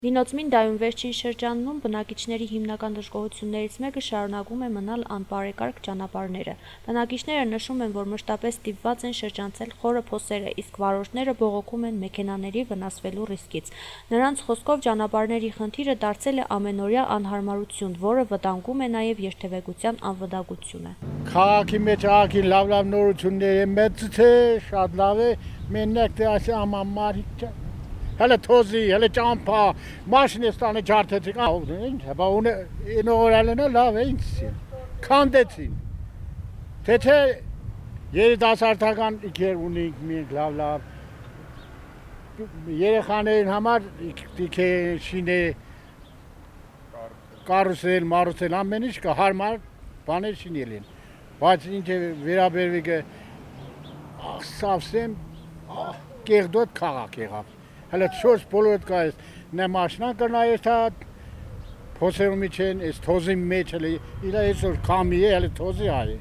Լինոց-Մինդայում վերջին շրջանում բնակիչների հիմնական դժգոհություններից մեկը շարունակում է մնալ անբարեկարգ ճանապարհները։ Բնակիչները նշում են, որ մշտապես ստիպված են շրջանցել խորը փոսերը, իսկ վարորդները բողոքում են մեքենաների վնասվելու ռիսկից։ Նրանց խոսքով ճանապարհների խնդիրը դարձել է ամենօրյա անհարմարություն, որը վտանգում է նաև երթևեկության անվտանգությունը։ Քաղաքի մեջ ահագին լավ նորություններ են, մեծ թե շատ լավ է, մենակ թե այս ամամարիկ Hele tozi, hele ճամփա, մաշինեստանը ջարդեցին, ինչ, բա ինը օրալենը լավ է ինչ։ Քանդեցին։ Թե երիտասարդական իքեր ունենք մենք լավ։ Երեխաներին համար իքե շինե կարուսել, ամեն ինչ կա հարմար բաներ շինել են։ Բայց ինչ է վերաբերվի կը սավսեմ կեղդոտ քաղաք եղավ։ Hele չորս բոլորդ կա էս նե մաշնան կրնա էս թա փոսերումի չեն էս թոզի մեջ հələ իրա այսօր կամի է հələ թոզի այ